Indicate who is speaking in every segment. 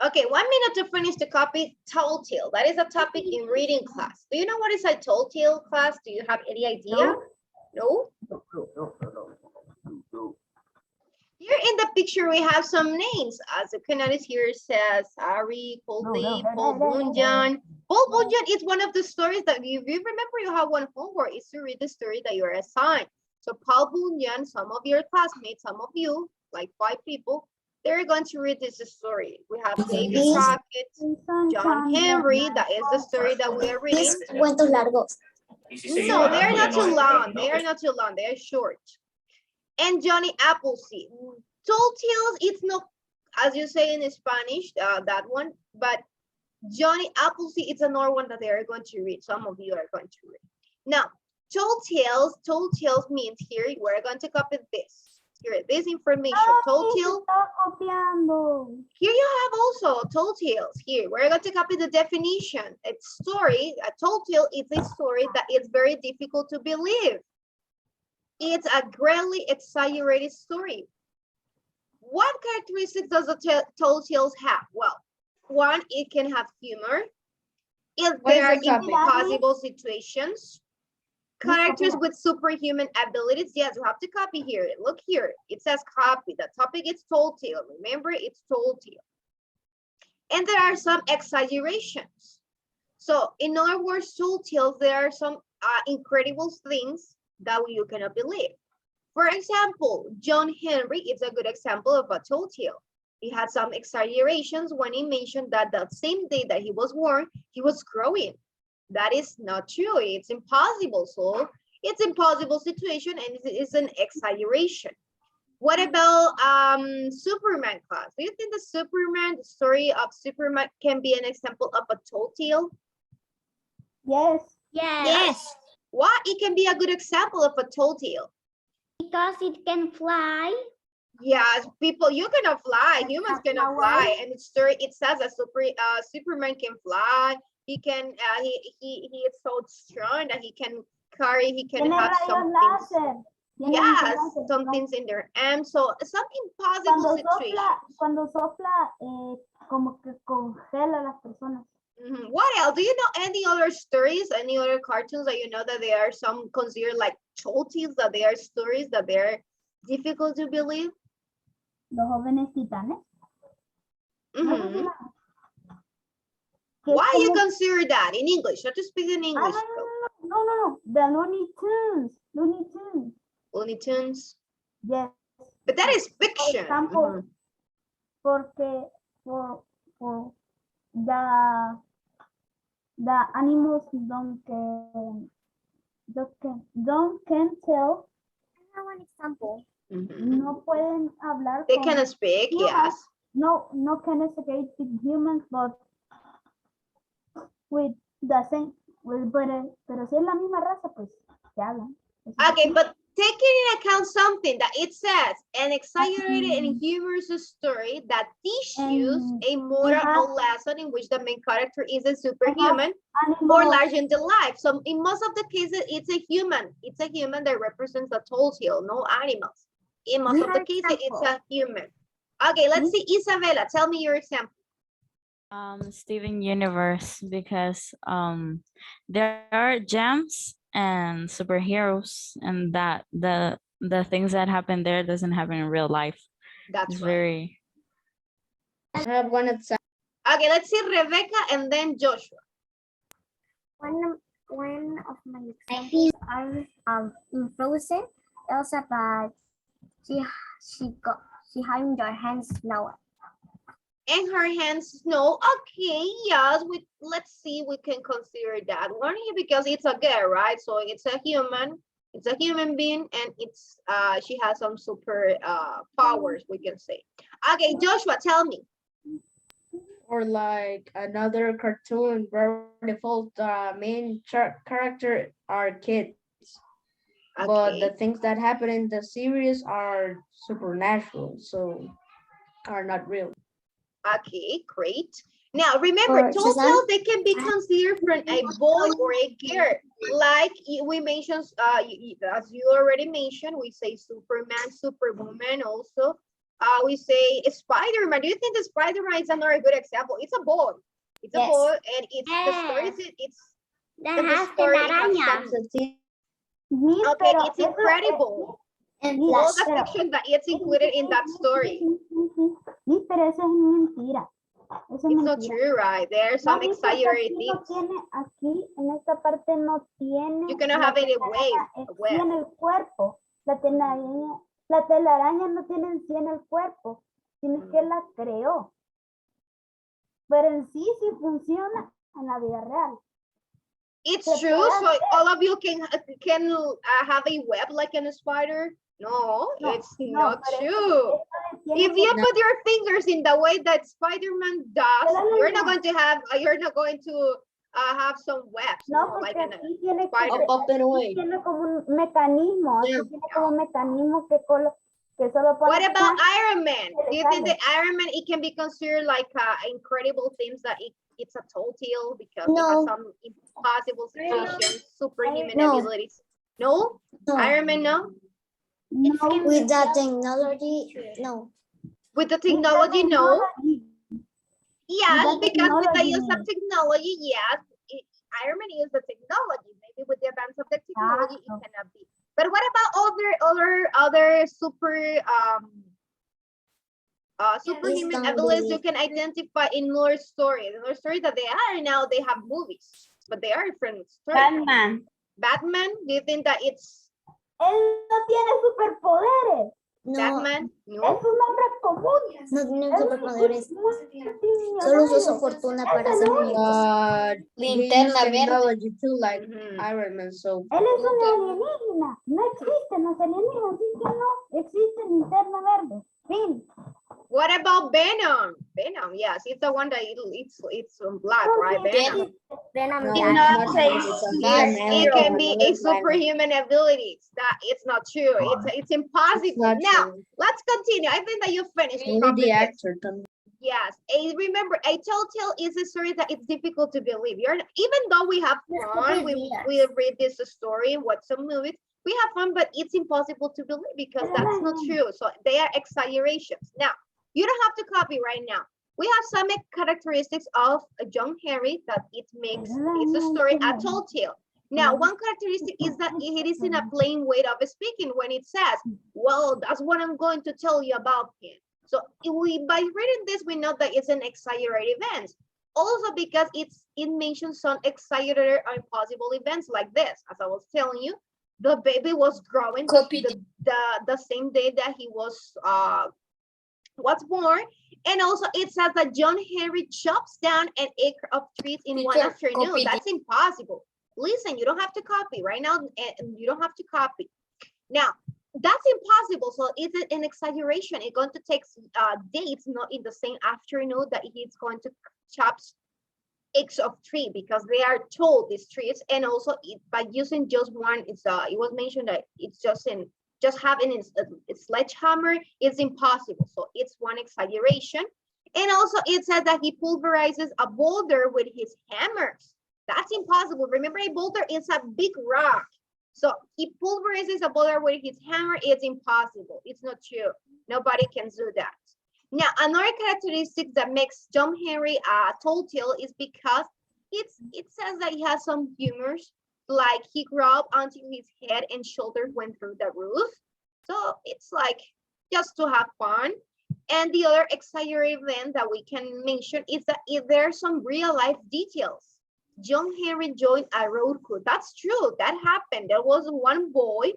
Speaker 1: Okay, 1 minute to finish the copy. Tall tale. That is a topic in reading class. Do you know what is a tall tale class? Do you have any idea? No? Here in the picture, we have some names. As you can notice here, it says Ari, Colby, Paul Bunyan. Paul Bunyan is one of the stories that if you remember, you have one homework is to read the story that you're assigned. So Paul Bunyan, some of your classmates, some of you, like 5 people, they're going to read this story. We have David Crockett, John Henry, that is the story that we are reading.
Speaker 2: Cuentos largos.
Speaker 1: No, they are not too long. They are not too long. They are short. And Johnny Appleseed. Tall tales, it's not, as you say in Spanish, that one, but Johnny Appleseed, it's another one that they are going to read. Some of you are going to read. Now, tall tales means here, we're going to copy this. Here, this information, tall tale. Here you have also tall tales. Here, we're going to copy the definition. It's story, a tall tale is a story that is very difficult to believe. It's a greatly exaggerated story. What characteristics does the tall tales have? Well, one, it can have humor. If there are impossible situations, characters with superhuman abilities. Yes, you have to copy here. Look here. It says copy. The topic is tall tale. Remember, it's tall tale. And there are some exaggerations. So, in other words, tall tales, there are some incredible things that you cannot believe. For example, John Henry is a good example of a tall tale. He had some exaggerations when he mentioned that the same day that he was born, he was growing. That is not true. It's impossible. So it's impossible situation and it's an exaggeration. What about Superman class? Do you think the story of Superman can be an example of a tall tale?
Speaker 2: Yes.
Speaker 3: Yes.
Speaker 1: Why it can be a good example of a tall tale?
Speaker 3: Because it can fly.
Speaker 1: Yes, people, you cannot fly. Humans cannot fly. And the story, it says that Superman can fly. He can, he is so strong that he can carry, he can have some things. Yes, some things in their arms. So some impossible situations.
Speaker 2: Cuando sopla, como que congela a las personas.
Speaker 1: What else? Do you know any other stories, any other cartoons that you know that there are some considered like tall tales, that they are stories that they're difficult to believe?
Speaker 2: Los jóvenes titanes.
Speaker 1: Why you consider that in English? Not to speak in English.
Speaker 2: No. The Looney Tunes.
Speaker 1: Looney Tunes.
Speaker 2: Yes.
Speaker 1: But that is fiction.
Speaker 2: For example, porque for the animals don't can tell.
Speaker 3: I have an example.
Speaker 2: No pueden hablar.
Speaker 1: They can speak, yes.
Speaker 2: No can speak with humans, but with the same, pero si es la misma raza, pues se hablan.
Speaker 1: Okay, but taking in account something that it says, an exaggerated and humorous story that teaches a moral lesson in which the main character is a superhuman or larger in the life. So in most of the cases, it's a human. It's a human that represents a tall tale, no animals. In most of the cases, it's a human. Okay, let's see, Isabella, tell me your example.
Speaker 4: Steven Universe, because there are gems and superheroes, and that the things that happen there doesn't happen in real life.
Speaker 1: That's
Speaker 4: it's
Speaker 1: right.
Speaker 4: Very.
Speaker 3: I have one example.
Speaker 1: Okay, let's see Rebecca and then Joshua.
Speaker 3: One of my examples are in Frozen, Elsa, but she had her hands snow.
Speaker 1: And her hands snow. Okay, yes, let's see, we can consider that one here because it's a girl, right? So it's a human being, and it's she has some super powers, we can say. Okay, Joshua, tell me.
Speaker 5: Or like another cartoon where the default main character are kids.
Speaker 1: Okay.
Speaker 5: But the things that happen in the series are supernatural, so are not real.
Speaker 1: Okay, great. Now remember, tall tales, they can be considered from a boy or a girl. Like we mentioned, as you already mentioned, we say Superman, Superwoman also. we say Spider-Man. Do you think the Spider-Man is another good example? It's a boy. It's a
Speaker 3: Yes.
Speaker 1: boy, and it's the story.
Speaker 3: Yes.
Speaker 1: It's
Speaker 3: That
Speaker 1: in the
Speaker 3: has
Speaker 1: story. It has
Speaker 3: telaraña.
Speaker 1: some-
Speaker 2: Miss,
Speaker 1: Okay,
Speaker 2: pero
Speaker 1: it's
Speaker 2: eso,
Speaker 1: incredible.
Speaker 3: And
Speaker 2: Mira,
Speaker 1: All
Speaker 3: plus,
Speaker 1: the
Speaker 2: pero-
Speaker 1: fiction that it's included in that story.
Speaker 2: Miss, pero eso es mentira. Eso es
Speaker 1: It's not
Speaker 2: mentira.
Speaker 1: true, right? There are
Speaker 2: No,
Speaker 1: some
Speaker 2: Miss, porque
Speaker 1: exaggerated
Speaker 2: aquí no
Speaker 1: things.
Speaker 2: tiene, aquí en esta parte no tiene.
Speaker 1: You cannot
Speaker 2: la
Speaker 1: have any
Speaker 2: telaraña
Speaker 1: wave,
Speaker 2: en sí
Speaker 1: web.
Speaker 2: en el cuerpo. La telaraña no tiene en sí en el cuerpo, sino que la creó. Pero en sí sí funciona en la vida real.
Speaker 1: It's
Speaker 2: Se
Speaker 1: true.
Speaker 2: puede
Speaker 1: So
Speaker 2: hacer.
Speaker 1: all of you can have a web like in a spider? No,
Speaker 2: No,
Speaker 1: it's
Speaker 2: no,
Speaker 1: not
Speaker 2: pero
Speaker 1: true.
Speaker 2: esto tiene
Speaker 1: If
Speaker 2: que-
Speaker 1: you put your fingers in the way that Spider-Man does,
Speaker 2: Pero
Speaker 1: you're not
Speaker 2: no.
Speaker 1: going to have some webs.
Speaker 2: No,
Speaker 1: No, like
Speaker 2: porque
Speaker 1: in a
Speaker 2: aquí tiene,
Speaker 1: spider.
Speaker 2: aquí tiene como un mecanismo, aquí
Speaker 5: Yeah.
Speaker 2: tiene como un mecanismo que solo
Speaker 1: What
Speaker 2: pone
Speaker 1: about
Speaker 2: acá.
Speaker 1: Iron Man? Do you think that Iron Man, it can be considered like incredible things that it's a tall tale because it has
Speaker 3: No.
Speaker 1: some impossible situations, superhuman
Speaker 3: No.
Speaker 1: abilities? No?
Speaker 3: no.
Speaker 1: Iron Man, no?
Speaker 2: No,
Speaker 3: With the technology, no.
Speaker 1: With the technology, no?
Speaker 2: technology.
Speaker 1: Yes,
Speaker 2: With the
Speaker 1: because with the
Speaker 2: technology,
Speaker 1: use of
Speaker 2: no.
Speaker 1: technology, yes, Iron Man uses the technology. Maybe with the advance of the technology, it
Speaker 2: Exacto.
Speaker 1: cannot be. But what about other superhuman
Speaker 3: can
Speaker 1: abilities
Speaker 3: be-
Speaker 1: you can identify in more stories? In more stories that they are now, they have movies, but they are different stories.
Speaker 5: Batman.
Speaker 1: Batman, do you think that it's
Speaker 2: Él no tiene superpoderes.
Speaker 3: No,
Speaker 1: Batman?
Speaker 2: Es
Speaker 1: No.
Speaker 2: un hombre común.
Speaker 3: no tienen
Speaker 2: Es
Speaker 3: superpoderes.
Speaker 2: multimillonario.
Speaker 3: Solo usó su fortuna para hacer muñecos.
Speaker 5: Linterna technology too, like
Speaker 1: Mhm.
Speaker 5: Iron Man. So
Speaker 2: Él es un alienígena. No existen los alienígenas, así que no existe linterna verde. Fin.
Speaker 1: What about Venom? Venom, yes, it's the one that it's black, right? Venom.
Speaker 3: Venom,
Speaker 5: no,
Speaker 3: yeah.
Speaker 5: it's not
Speaker 1: Yes, it can be a
Speaker 5: super.
Speaker 1: superhuman abilities. That it's not true. It's impossible. Now let's continue. I think that you finished.
Speaker 5: Only the
Speaker 1: comprehension.
Speaker 5: actor can.
Speaker 1: Yes, remember, a tall tale is a story that it's difficult to believe. Even though we have fun, we read this story and watch some movies, we have fun, but it's impossible to believe because that's not true. So they are exaggerations. Now, you don't have to copy right now. We have some characteristics of John Henry that it makes it's a story a tall tale. Now, one characteristic is that it is in a plain way of speaking when it says, well, that's what I'm going to tell you about him. So by reading this, we know that it's an exaggerated event. Also because it mentions some exaggerated or impossible events like this. As I was telling you, the baby was growing the same day that he was born. And also it says that John Henry chops down an acre of trees in one afternoon. That's impossible. Listen, you don't have to copy right now, and you don't have to copy. Now, that's impossible. So it's an exaggeration. It's going to take days, not in the same afternoon that he's going to chop acres of tree because they are tall, these trees. And also by using just one, it was mentioned that it's just having a sledgehammer is impossible. So it's one exaggeration. And also it says that he pulverizes a boulder with his hammers. That's impossible. Remember, a boulder is a big rock. So he pulverizes a boulder with his hammer. It's impossible. It's not true. Nobody can do that. Now, another characteristic that makes John Henry a tall tale is because it says that he has some humors, like he grew up until his head and shoulders went through the roof. So it's like just to have fun. And the other exaggerated event that we can mention is that there are some real life details. John Henry joined a road crew. That's true. That happened. There was one boy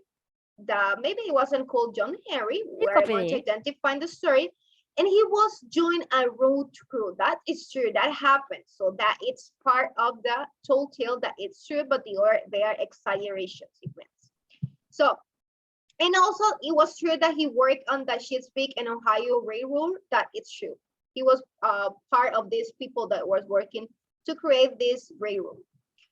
Speaker 1: that maybe he wasn't called John Henry. We're going to identify the story. And he was joined a road crew. That is true. That happened. So that it's part of the tall tale that it's true, but they are exaggerations events. So, and also it was true that he worked on the Chesapeake and Ohio Railroad. That it's true. He was part of these people that was working to create this railroad.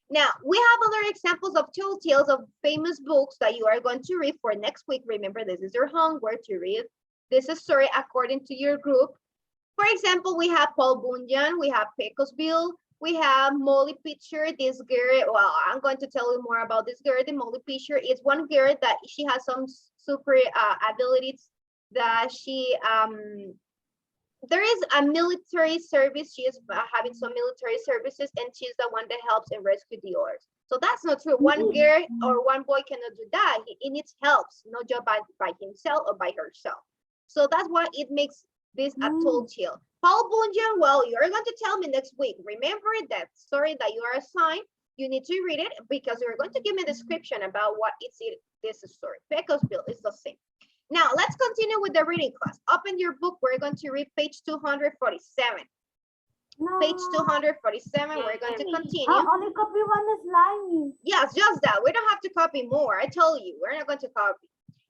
Speaker 1: Now, we have other examples of tall tales of famous books that you are going to read for next week. Remember, this is your homework to read this story according to your group. For example, we have Paul Bunyan, we have Pecosville, we have Molly Pitcher, this girl. Well, I'm going to tell you more about this girl. The Molly Pitcher is one girl that she has some super abilities that she there is a military service. She is having some military services, and she's the one that helps and rescue the others. So that's not true. One girl or one boy cannot do that. He needs help, not just by himself or by herself. So that's why it makes this a tall tale. Paul Bunyan, well, you're going to tell me next week. Remember that story that you are assigned. You need to read it because you're going to give me a description about what is this story. Pecos Bill is the same. Now, let's continue with the reading class. Open your book. We're going to read page 247.
Speaker 2: No.
Speaker 1: Page 247, we're going to continue.
Speaker 2: I only copy one slide.
Speaker 1: Yes, just that. We don't have to copy more. I told you, we're not going to copy.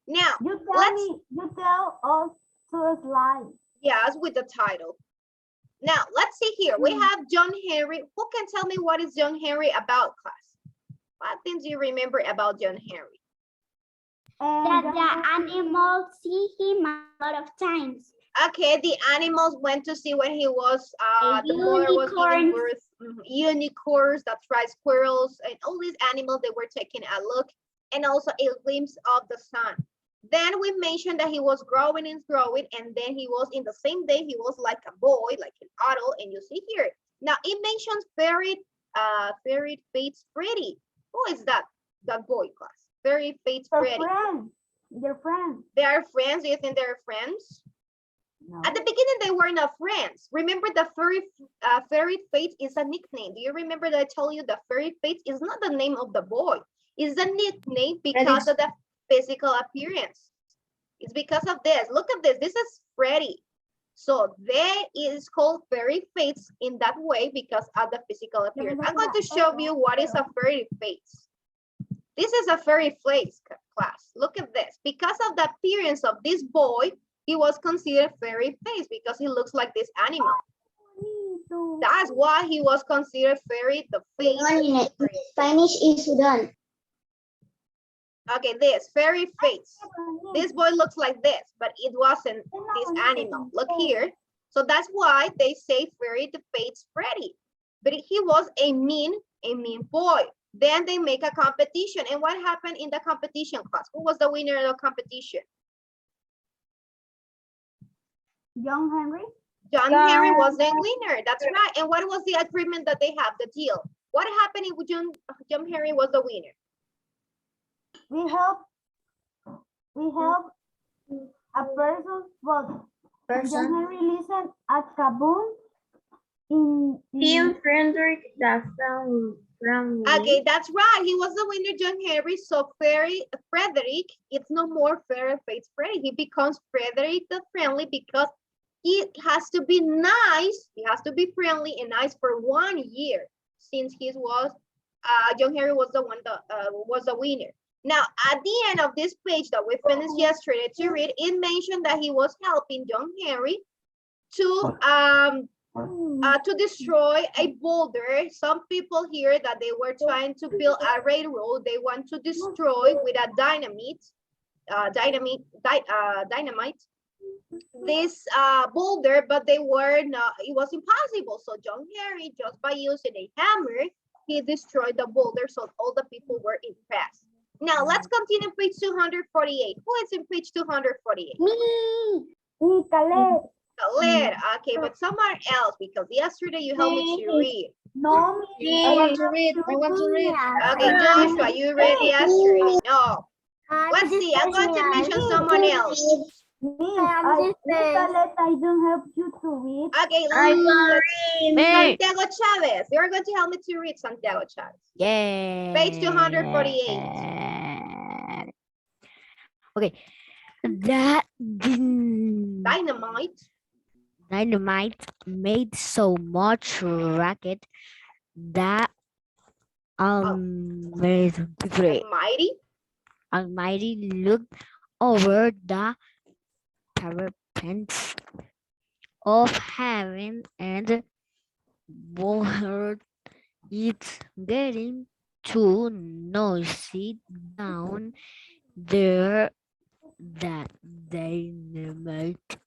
Speaker 1: Now,
Speaker 2: You tell us to slide.
Speaker 1: yes, with the title. Now, let's see here. We have John Henry. Who can tell me what is John Henry about, class? What things do you remember about John Henry?
Speaker 3: That the animals see him a lot of times.
Speaker 1: Okay, the animals went to see when he was, the mother was giving
Speaker 3: Unicorns.
Speaker 1: birth. Unicorns, that's right, squirrels, and all these animals, they were taking a look, and also a glimpse of the sun. Then we mentioned that he was growing and growing, and then he was in the same day, he was like a boy, like an adult, and you see here. Now it mentions Fairy Fates Freddy. Who is that boy, class? Fairy Fates Freddy.
Speaker 2: Their friends.
Speaker 1: They are friends. Do you think they're friends?
Speaker 2: No.
Speaker 1: At the beginning, they were not friends. Remember, the Fairy Fates is a nickname. Do you remember that I told you the Fairy Fates is not the name of the boy? It's a nickname because of the physical appearance. It's because of this. Look at this. This is Freddy. So they is called Fairy Fates in that way because of the physical appearance. I'm going to show you what is a Fairy Fates. This is a Fairy Fates class. Look at this. Because of the appearance of this boy, he was considered Fairy Face because he looks like this animal. That's why he was considered fairy, the face.
Speaker 3: Spanish is Sudan.
Speaker 1: Okay, this Fairy Face. This boy looks like this, but it wasn't this animal. Look here. So that's why they say Fairy the Fates Freddy. But he was a mean boy. Then they make a competition. And what happened in the competition class? Who was the winner of the competition?
Speaker 2: John Henry.
Speaker 1: John Henry was the winner. That's right. And what was the agreement that they have, the deal? What happened if John Henry was the winner?
Speaker 2: We help a person, but John Henry listened a kaboom in
Speaker 3: Frederick the Friendly.
Speaker 1: Okay, that's right. He was the winner, John Henry. So Frederick, it's no more Fairy Fates Freddy. He becomes Frederick the Friendly because he has to be nice. He has to be friendly and nice for 1 year since he was, John Henry was the one that was the winner. Now, at the end of this page that we finished yesterday to read, it mentioned that he was helping John Henry to destroy a boulder. Some people here that they were trying to build a railroad, they want to destroy with a dynamite this boulder, but they were not, it was impossible. So John Henry, just by using a hammer, he destroyed the boulder, so all the people were impressed. Now let's continue page 248. Who is in page 248?
Speaker 3: Me.
Speaker 2: Caleb.
Speaker 1: Caleb. Okay, but someone else, because yesterday you helped me to read.
Speaker 2: No,
Speaker 5: I want to read.
Speaker 1: Okay, Joshua, you read yesterday. No. Let's see, I'm going to mention someone else.
Speaker 2: Caleb, I don't help you to read.
Speaker 1: Okay,
Speaker 4: Hey.
Speaker 1: Santiago Chavez. You're going to help me to read, Santiago Chavez.
Speaker 4: Yeah.
Speaker 1: Page 248.
Speaker 4: Okay. That
Speaker 1: Dynamite.
Speaker 4: made so much racket that Almighty looked over the parapets of heaven and wondered, it's getting too noisy down there. That dynamite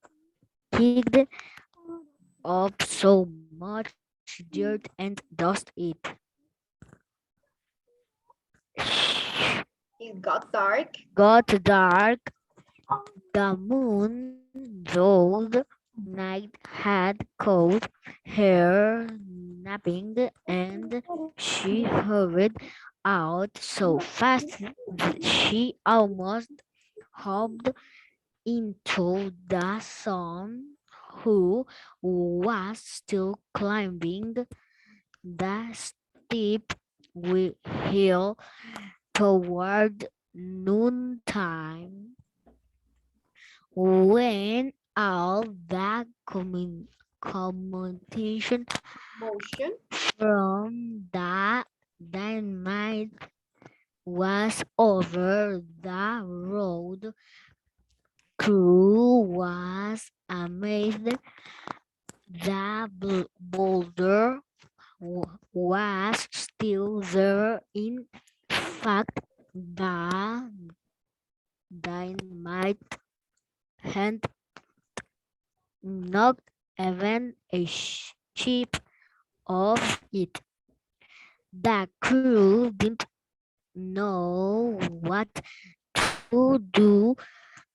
Speaker 4: kicked up so much dirt and dust it
Speaker 1: It got dark.
Speaker 4: got dark
Speaker 6: The moon, though the night had caught her napping, and she hurried out so fast that she almost hopped into the sun, who was still climbing the steep hill toward noontime. When all the commutation
Speaker 1: Motion.
Speaker 6: from the dynamite was over, the road crew was amazed. The boulder was still there. In fact, the dynamite had knocked even a chip of it. The crew didn't know what to do.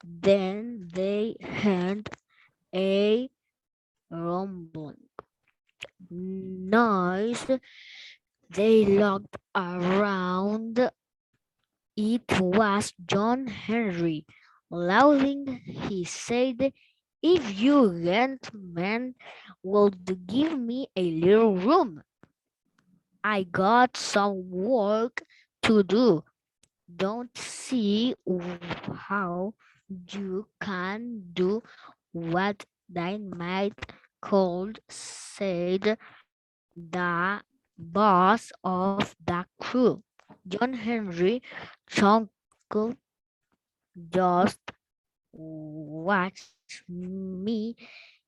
Speaker 6: Then they heard a rumbling noise. They looked around. It was John Henry. Laughing, he said, "If you gentlemen would give me a little room, I got some work to do. Don't see how you can do what Dynamite called," said the boss of the crew. John Henry chuckled. "Just watch me."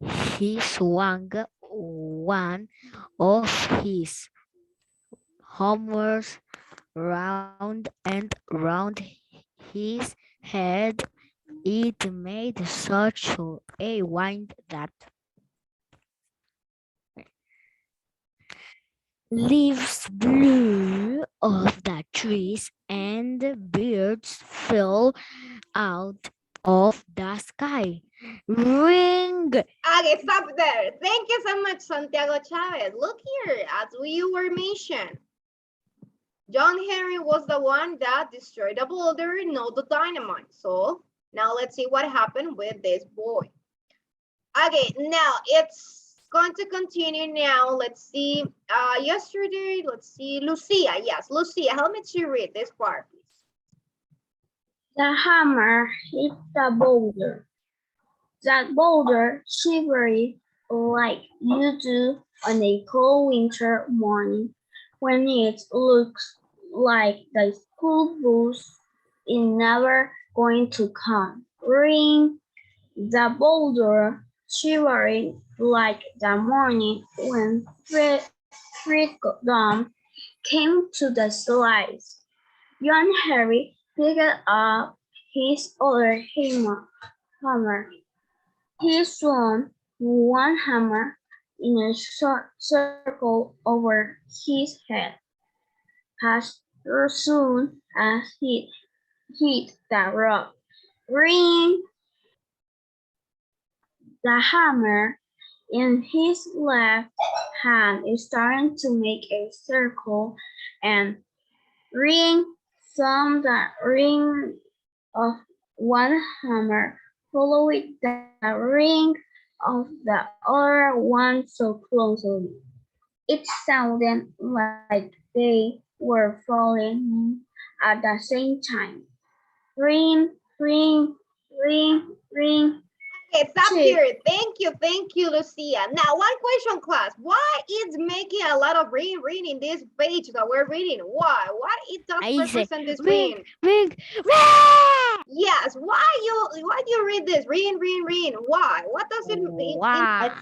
Speaker 6: He swung one of his hammers round and round his head. It made such a wind that leaves blew off the trees and birds fell out of the sky. Ring!
Speaker 1: Okay, stop there. Thank you so much, Santiago Chavez. Look here, as you were mentioned, John Henry was the one that destroyed the boulder, not the dynamite. So now let's see what happened with this boy. Okay, now it's going to continue now. Let's see, yesterday, let's see, Lucia. Yes, Lucia, help me to read this part, please.
Speaker 3: The hammer hit the boulder. That boulder shivered like you do on a cold winter morning when it looks like the school bus is never going to come. Ring! The boulder shivered like the morning when freedom came to the slides. John Henry picked up his other hammer. He swung one hammer in a short circle over his head. As soon as he hit the rock, ring! The hammer in his left hand started to make a circle, and ring! From the ring of one hammer followed the ring of the other one so closely. It sounded like they were falling at the same time. Ring, ring, ring, ring.
Speaker 1: Okay, stop here. Thank you, Lucia. Now, one question, class. Why is making a lot of ring in this page that we're reading? Why? What it does represent this ring?
Speaker 6: Ring!
Speaker 1: Yes. Why you read this? Ring. Why? What does it mean?
Speaker 6: Wow.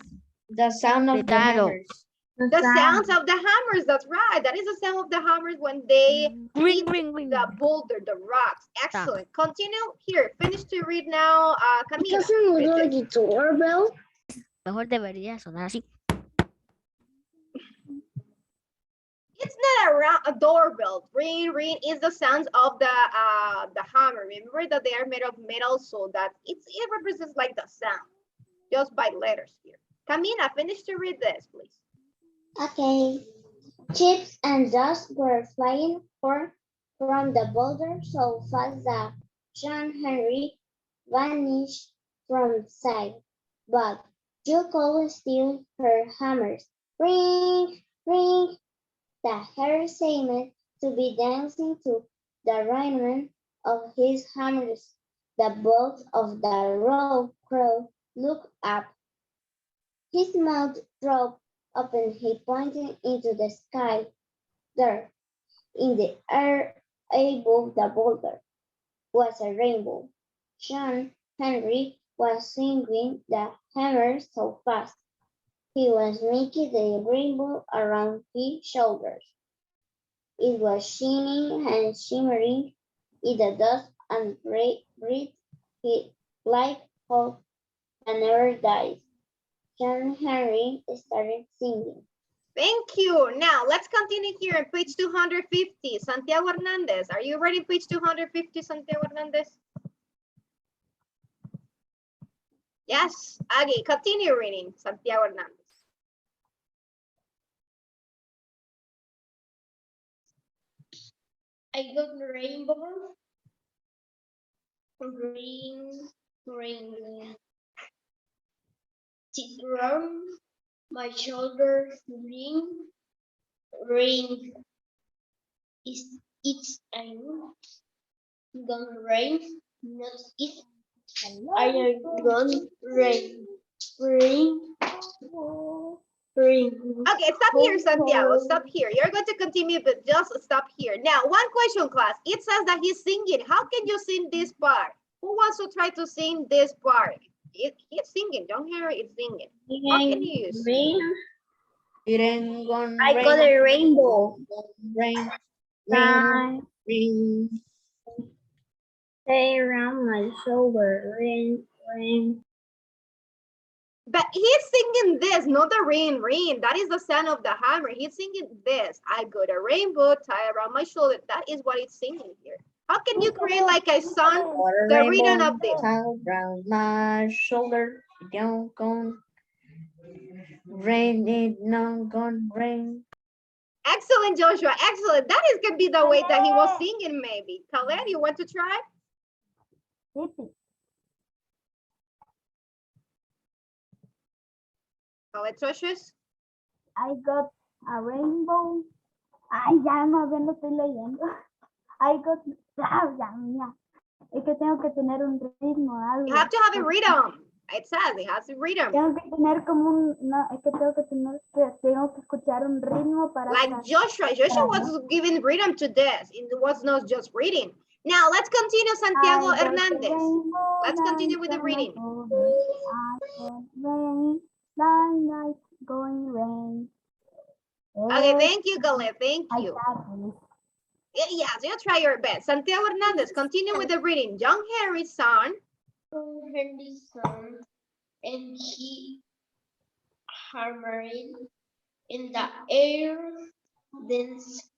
Speaker 5: The sound of the hammers.
Speaker 1: The sounds of the hammers. That's right. That is the sound of the hammers when they
Speaker 6: Ring.
Speaker 1: the boulder, the rocks. Excellent. Continue here. Finish to read now, Camila.
Speaker 3: Like a doorbell.
Speaker 6: Mejor debería sonar así.
Speaker 1: It's not a doorbell. Ring, ring is the sounds of the hammer. Remember that they are made of metal, so that it represents like the sound, just by letters here. Camina, finish to read this, please.
Speaker 3: Okay. Chips and dust were flying from the boulder so fast that John Henry vanished from sight. But you could still hear hammers. Ring, ring. The hare seemed to be dancing to the rhythm of his hammers. The boss of the row crow looked up. His mouth dropped open. He pointed into the sky. There, in the air above the boulder, was a rainbow. John Henry was swinging the hammer so fast. He was making the rainbow around his shoulders. It was shining and shimmering in the dust and breathed like hope that never dies. John Henry started singing.
Speaker 1: Thank you. Now let's continue here on page 250. Santiago Hernandez, are you ready? Page 250, Santiago Hernandez. Yes, Aggie, continue reading, Santiago Hernandez.
Speaker 7: I got the rainbow, ring, ring, sit around my shoulder, ring, ring. It's gonna rain, not it. I am gonna rain, ring, ring.
Speaker 1: Okay, stop here, Santiago. Stop here. You're going to continue, but just stop here. Now, one question, class. It says that he's singing. How can you sing this part? Who wants to try to sing this part? He's singing. John Henry is singing. How can you use?
Speaker 5: It ain't gonna
Speaker 3: I
Speaker 5: rain.
Speaker 3: got a rainbow.
Speaker 5: Rain,
Speaker 3: Shine,
Speaker 5: rain.
Speaker 3: stay around my shoulder. Ring, ring.
Speaker 1: But he's singing this, not the rain, rain. That is the sound of the hammer. He's singing this. I got a rainbow tied around my shoulder. That is what it's singing here. How can you create like a song, the rhythm of this?
Speaker 5: Around my shoulder. It don't gonna rain. It not gonna rain.
Speaker 1: Excellent, Joshua. Excellent. That is could be the way that he was singing, maybe. Khaled, you want to try? Khaled Socius?
Speaker 2: I got a rainbow. Ay, ya más bien lo estoy leyendo. I got, ya, mía. Es que tengo que tener un ritmo, algo.
Speaker 1: You have to have a rhythm. It says it has a rhythm.
Speaker 2: Tengo que tener como no, es que tengo que escuchar un ritmo para.
Speaker 1: Like Joshua. Joshua was giving rhythm to this. It was not just reading. Now let's continue, Santiago Hernandez. Let's continue with the reading. Okay, thank you, Khaled. Thank you. Yes, you try your best. Santiago Hernandez, continue with the reading. John Henry's son.
Speaker 7: Henry's son, and he hammered in the air, danced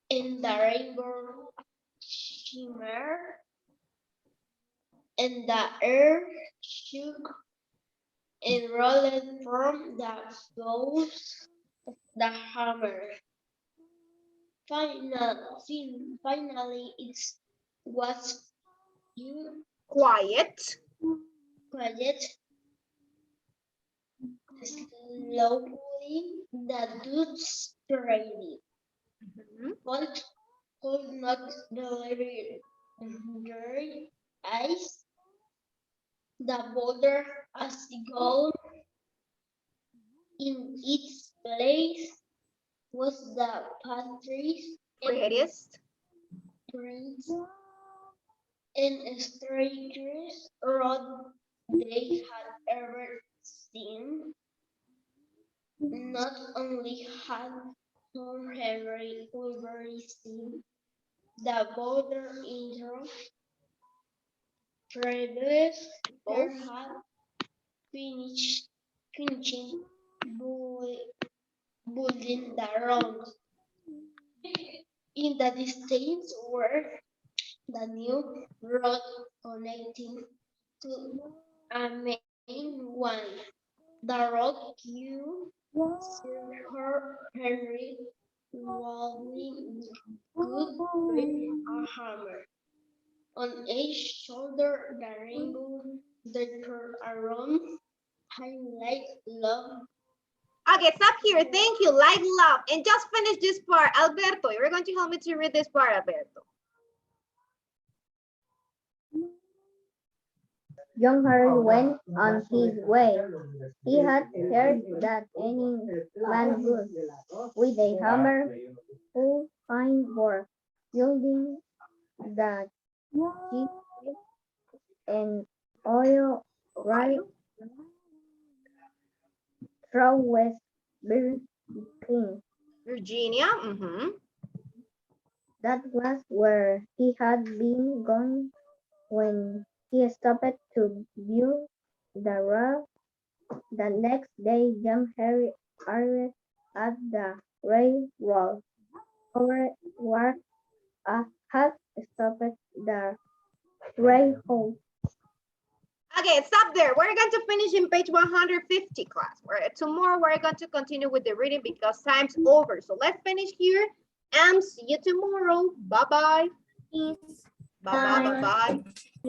Speaker 7: in the rainbow shimmer, and the air shook and rolled from the blows of the hammer. Finally, it was
Speaker 1: Quiet.
Speaker 7: quiet. Slowly, the dudes paraded. But could not believe their eyes. The boulder as gold in its place was the pantries
Speaker 1: Prettiest.
Speaker 7: prints and strangers road they had ever seen. Not only had Tom Henry already seen the border intro previous there had finishing building the road. In the distance were the new road connecting to a main one. The road queue her Henry rolling good with a hammer. On each shoulder the rainbow decorated around highlight love.
Speaker 1: Okay, stop here. Thank you. Like love. And just finish this part. Alberto, you're going to help me to read this part, Alberto.
Speaker 3: John Harry went on his way. He had heard that any man good with a hammer could find work building the cheap and oil right through West Virginia.
Speaker 1: Virginia.
Speaker 3: That was where he had been going when he stopped to view the road. The next day, John Harry arrived at the railroad. Over had stopped the railroad.
Speaker 1: Okay, stop there. We're going to finish in page 150, class. Tomorrow we're going to continue with the reading because time's over. So let's finish here and see you tomorrow. Bye-bye. Bye-bye. Bye-bye.